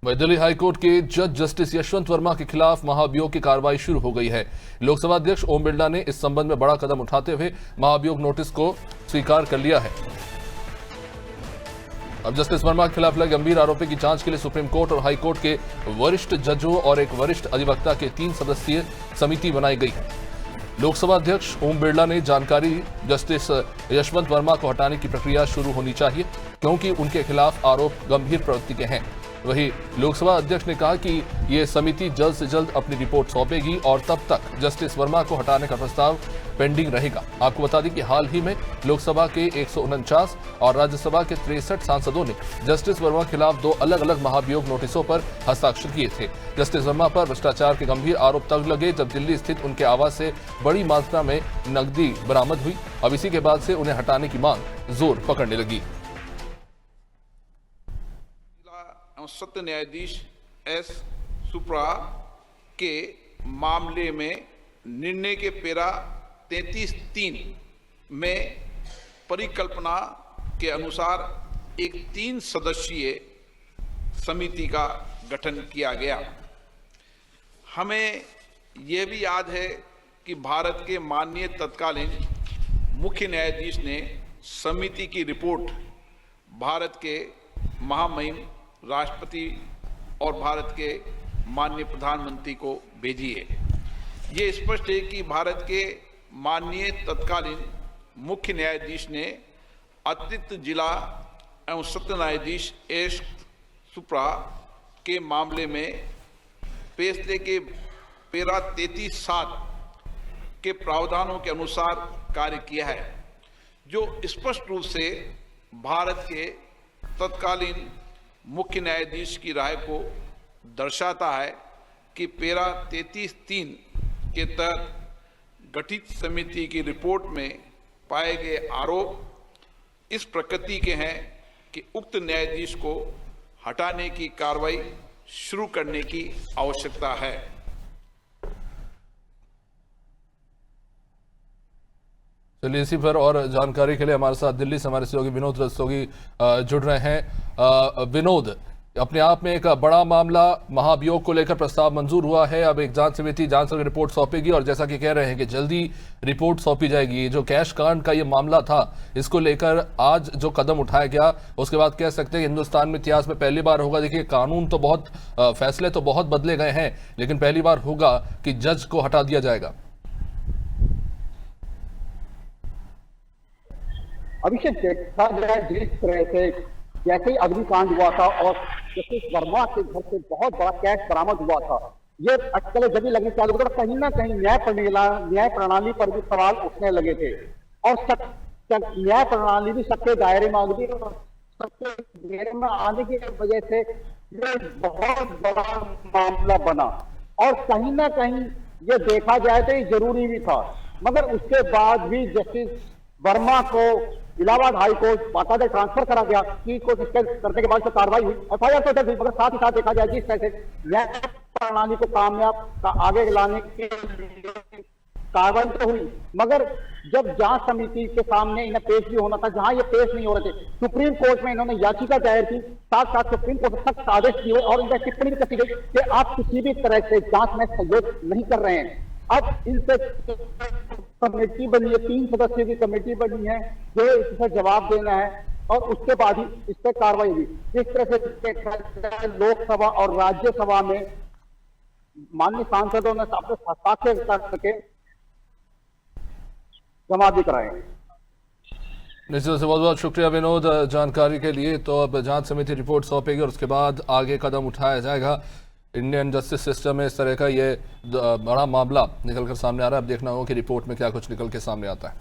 Delhi high court के जज justice Yashwant Verma के खिलाफ महाभियोग की कार्रवाई शुरू हो गई है। लोकसभा अध्यक्ष ओम बिरला ने इस संबंध में बड़ा कदम उठाते हुए महाभियोग नोटिस को स्वीकार कर लिया है। अब जस्टिस वर्मा के खिलाफ लगे गंभीर आरोपों की जांच के लिए सुप्रीम कोर्ट और हाई कोर्ट के वरिष्ठ जजों और एक वरिष्ठ अधिवक्ता के 3 सदस्यीय समिति बनाई गई है। लोकसभा अध्यक्ष ओम बिरला ने जानकारी जस्टिस यशवंत वर्मा को हटाने की प्रक्रिया शुरू होनी चाहिए क्योंकि उनके खिलाफ आरोप गंभीर प्रवृत्ति के हैं। वहीं लोकसभा अध्यक्ष ने कहा कि ये समिति जल्द से जल्द अपनी रिपोर्ट सौंपेगी और तब तक जस्टिस वर्मा को हटाने का प्रस्ताव पेंडिंग रहेगा। आपको बता दें कि हाल ही में लोकसभा के 149 और राज्यसभा के 63 सांसदों ने जस्टिस वर्मा के खिलाफ 2 अलग अलग महाभियोग नोटिसों पर हस्ताक्षर किए थे। जस्टिस वर्मा पर भ्रष्टाचार के गंभीर आरोप तब लगे जब दिल्ली स्थित उनके आवास से बड़ी मात्रा में नकदी बरामद हुई। अब इसी के बाद से उन्हें हटाने की मांग जोर पकड़ने लगी। सत्य न्यायाधीश एस सुप्रा के मामले में निर्णय के पेरा 33(3) में परिकल्पना के अनुसार एक 3 सदस्यीय समिति का गठन किया गया। हमें यह भी याद है कि भारत के माननीय तत्कालीन मुख्य न्यायाधीश ने समिति की रिपोर्ट भारत के महामहिम राष्ट्रपति और भारत के माननीय प्रधानमंत्री को भेजी है। ये स्पष्ट है कि भारत के माननीय तत्कालीन मुख्य न्यायाधीश ने अतिरिक्त जिला एवं सत्र न्यायाधीश एस सुप्रा के मामले में फैसले के पेरा 33(7) के प्रावधानों के अनुसार कार्य किया है, जो स्पष्ट रूप से भारत के तत्कालीन मुख्य न्यायाधीश की राय को दर्शाता है कि पेरा 33(3) के तहत गठित समिति की रिपोर्ट में पाए गए आरोप इस प्रकृति के हैं कि उक्त न्यायाधीश को हटाने की कार्रवाई शुरू करने की आवश्यकता है। चलिए, इसी पर और जानकारी के लिए हमारे साथ दिल्ली से हमारे सहयोगी विनोद रस्तोगी जुड़ रहे हैं। विनोद, अपने आप में एक बड़ा मामला महाभियोग को लेकर प्रस्ताव मंजूर हुआ है। अब एक जांच समिति जांच कर रिपोर्ट सौंपेगी और जैसा कि कह रहे हैं कि जल्दी रिपोर्ट सौंपी जाएगी। जो कैश कांड का ये मामला था, इसको लेकर आज जो कदम उठाया गया उसके बाद कह सकते हैं कि हिंदुस्तान में इतिहास में पहली बार होगा। देखिए, कानून तो बहुत फैसले तो बहुत बदले गए हैं, लेकिन पहली बार होगा कि जज को हटा दिया जाएगा। अभिषेक, देखा जाए जिस तरह से जैसे ही अग्निकांड हुआ था और जस्टिस वर्मा के घर से बहुत बड़ा कैश बरामद हुआ था, ये अटकलें जभी लगने चालू हो, कहीं ना कहीं न्याय प्रणाली पर भी सवाल उठने लगे थे और न्याय प्रणाली भी सबके दायरे में आ गई और सबके दायरे में आने की वजह से ये बहुत बड़ा मामला बना और कहीं ना कहीं ये देखा जाए तो ये जरूरी भी था। मगर उसके बाद भी जस्टिस वर्मा को इलाहाबाद हाई कोर्ट बाकायदा ट्रांसफर करा गया। चीफ कोर्ट करने के बाद से कार्रवाई हुई, FIR तो दर्ज हुई, मगर साथ ही साथ देखा जाए जिस तरह से न्याय प्रणाली को कामयाब आगे लाने के लिए कार्रवाई तो हुई, मगर जब जांच समिति के सामने इन्हें पेश भी होना था, जहां ये पेश नहीं हो रहे थे, सुप्रीम कोर्ट में इन्होंने याचिका दायर की, साथ साथ सुप्रीम कोर्ट सख्त आदेश दिए और इनका टिप्पणी भी कसी गई कि आप किसी भी तरह से जांच में सहयोग नहीं कर रहे हैं। अब इनसे कमेटी बनी है, 3 सदस्यों की कमेटी बनी है जो इसका जवाब देना है और उसके बाद ही इस पर कार्रवाई हुई। जिस तरह से लोकसभा और राज्यसभा में माननीय सांसदों ने अपने हस्ताक्षर करके जमा भी कराए। निश्चित से बहुत बहुत शुक्रिया विनोद जानकारी के लिए। तो अब जांच समिति रिपोर्ट सौंपेगी और उसके बाद आगे कदम उठाया जाएगा। इंडियन जस्टिस सिस्टम में इस तरह का ये बड़ा मामला निकलकर सामने आ रहा है। अब देखना होगा कि रिपोर्ट में क्या कुछ निकल के सामने आता है।